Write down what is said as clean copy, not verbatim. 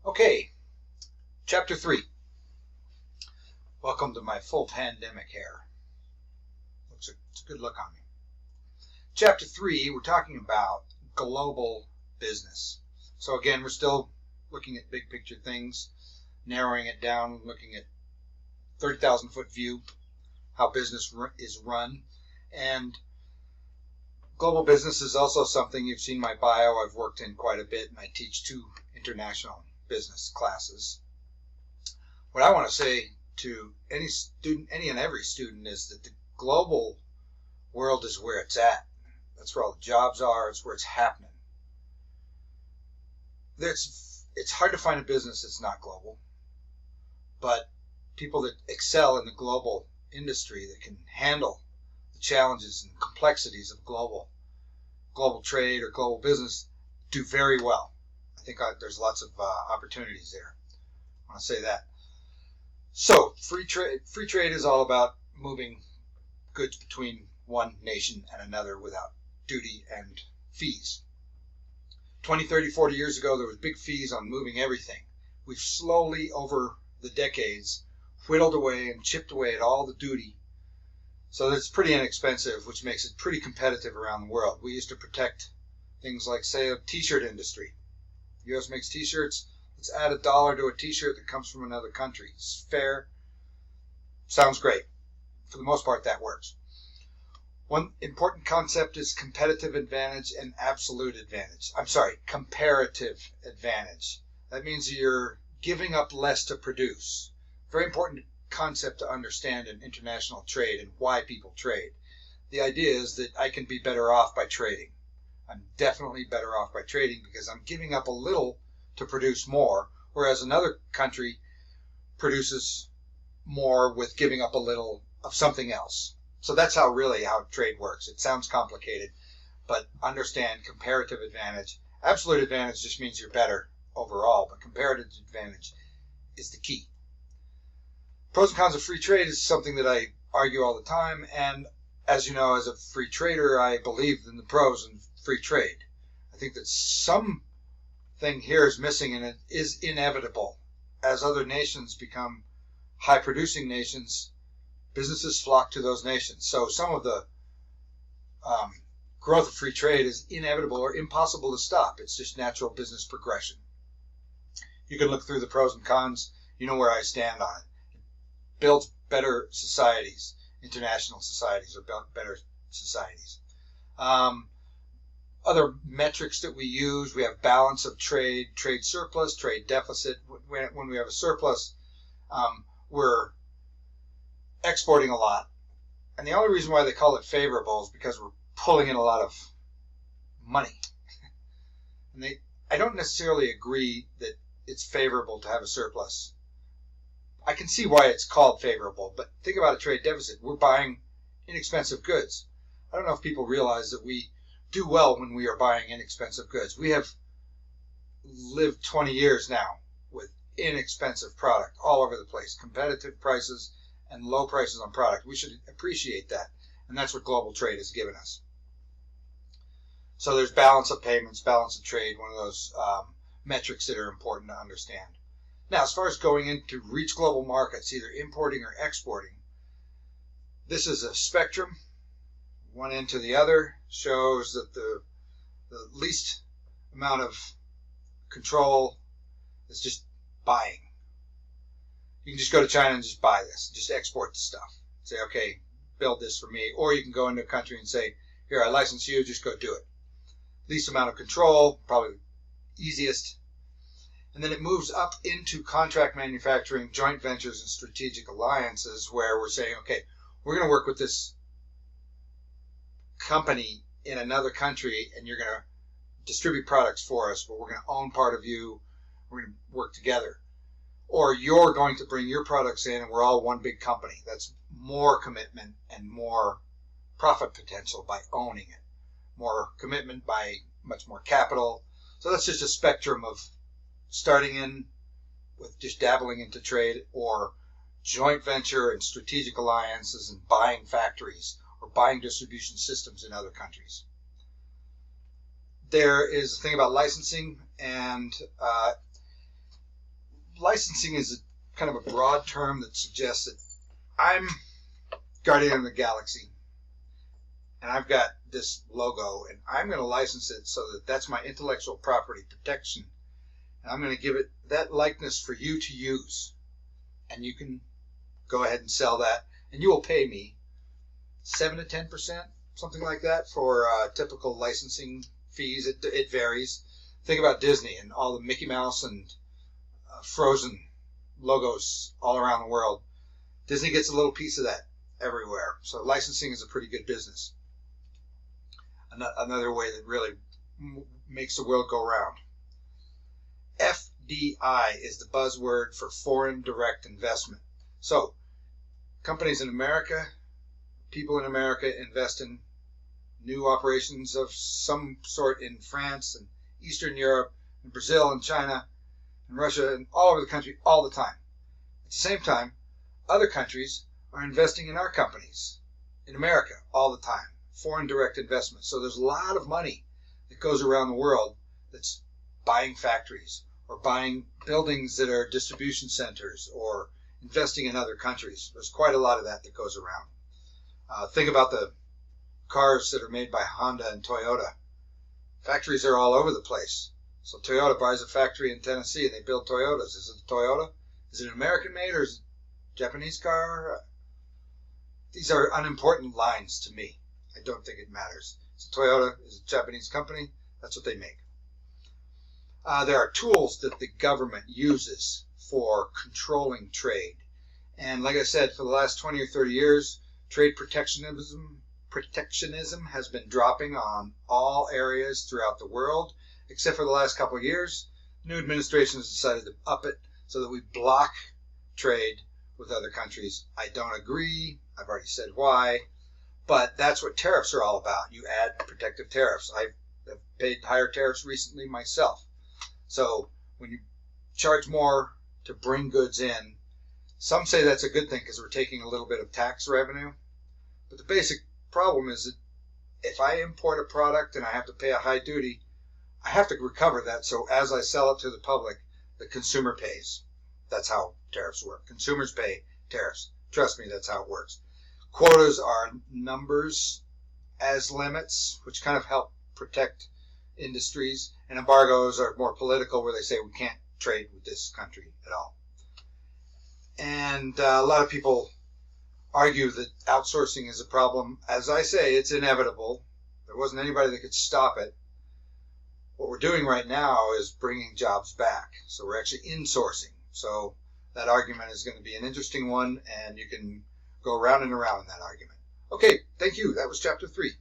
Okay, Chapter 3. Welcome to my full pandemic hair. It's a good look on me. Chapter 3, we're talking about global business. So again, we're still looking at big picture things, narrowing it down, looking at 30,000 foot view, how business is run. And global business is also something, you've seen my bio, I've worked in quite a bit, and I teach 2 international business classes. What I want to say to any and every student is that the global world is where it's at. That's where all the jobs are. It's where it's happening. It's hard to find a business that's not global, but people that excel in the global industry that can handle the challenges and complexities of global trade or global business do very well. I think there's lots of opportunities there. I want to say that. So free trade is all about moving goods between one nation and another without duty and fees. 20, 30, 40 years ago, there was big fees on moving everything. We've slowly, over the decades, whittled away and chipped away at all the duty so that it's pretty inexpensive, which makes it pretty competitive around the world. We used to protect things like, say, a t-shirt industry. The U.S. makes t-shirts. Let's add $1 to a t-shirt that comes from another country. It's fair. Sounds great. For the most part, that works. One important concept is competitive advantage and absolute advantage. Comparative advantage. That means you're giving up less to produce. Very important concept to understand in international trade and why people trade. The idea is that I can be better off by trading. I'm definitely better off by trading because I'm giving up a little to produce more, whereas another country produces more with giving up a little of something else. So that's how trade works. It sounds complicated, but understand comparative advantage. Absolute advantage just means you're better overall, but comparative advantage is the key. Pros and cons of free trade is something that I argue all the time, and as you know, as a free trader, I believe in the pros in free trade. I think that something here is missing, and it is inevitable. As other nations become high-producing nations, businesses flock to those nations. So some of the growth of free trade is inevitable or impossible to stop. It's just natural business progression. You can look through the pros and cons. You know where I stand on it. It builds better societies, international societies, or better societies. Other metrics that we use, we have balance of trade, trade surplus, trade deficit. When we have a surplus, we're exporting a lot. And the only reason why they call it favorable is because we're pulling in a lot of money. And I don't necessarily agree that it's favorable to have a surplus. I can see why it's called favorable, but think about a trade deficit. We're buying inexpensive goods. I don't know if people realize that we do well when we are buying inexpensive goods. We have lived 20 years now with inexpensive product all over the place, competitive prices and low prices on product. We should appreciate that, and that's what global trade has given us. So there's balance of payments, balance of trade, one of those metrics that are important to understand. Now, as far as going in to reach global markets, either importing or exporting, this is a spectrum. One end to the other shows that the least amount of control is just buying. You can just go to China and just buy this, just export the stuff. Say, okay, build this for me. Or you can go into a country and say, here, I license you, just go do it. Least amount of control, probably easiest. And then it moves up into contract manufacturing, joint ventures, and strategic alliances where we're saying, okay, we're going to work with this company in another country and you're going to distribute products for us, but we're going to own part of you. We're going to work together. Or you're going to bring your products in and we're all one big company. That's more commitment and more profit potential by owning it. More commitment by much more capital. So that's just a spectrum of starting in with just dabbling into trade or joint venture and strategic alliances and buying factories or buying distribution systems in other countries. There is a thing about licensing, and licensing is a kind of a broad term that suggests that I'm Guardian of the Galaxy, and I've got this logo, and I'm going to license it so that that's my intellectual property protection. And I'm going to give it that likeness for you to use. And you can go ahead and sell that, and you will pay me 7 to 10%, something like that, for typical licensing fees. It varies. Think about Disney and all the Mickey Mouse and Frozen logos all around the world. Disney gets a little piece of that everywhere. So licensing is a pretty good business. Another way that really makes the world go round. FDI is the buzzword for foreign direct investment. So companies in America, people in America invest in new operations of some sort in France and Eastern Europe and Brazil and China and Russia and all over the country all the time. At the same time, other countries are investing in our companies in America all the time. Foreign direct investment. So there's a lot of money that goes around the world that's buying factories or buying buildings that are distribution centers or investing in other countries. There's quite a lot of that goes around. Think about the cars that are made by Honda and Toyota. Factories are all over the place. So Toyota buys a factory in Tennessee and they build Toyotas. Is it a Toyota? Is it an American made or is it a Japanese car? These are unimportant lines to me. I don't think it matters. So Toyota is a Japanese company. That's what they make. There are tools that the government uses for controlling trade. And like I said, for the last 20 or 30 years, trade protectionism has been dropping on all areas throughout the world, except for the last couple of years. The new administration has decided to up it so that we block trade with other countries. I don't agree. I've already said why. But that's what tariffs are all about. You add protective tariffs. I've paid higher tariffs recently myself. So when you charge more to bring goods in, some say that's a good thing because we're taking a little bit of tax revenue. But the basic problem is that if I import a product and I have to pay a high duty, I have to recover that. So as I sell it to the public, the consumer pays. That's how tariffs work. Consumers pay tariffs. Trust me, that's how it works. Quotas are numbers as limits, which kind of help protect industries. And embargoes are more political, where they say we can't trade with this country at all. And a lot of people argue that outsourcing is a problem. As I say, it's inevitable. There wasn't anybody that could stop it. What we're doing right now is bringing jobs back. So we're actually insourcing. So that argument is going to be an interesting one, and you can go around and around in that argument. Okay, thank you. That was chapter 3.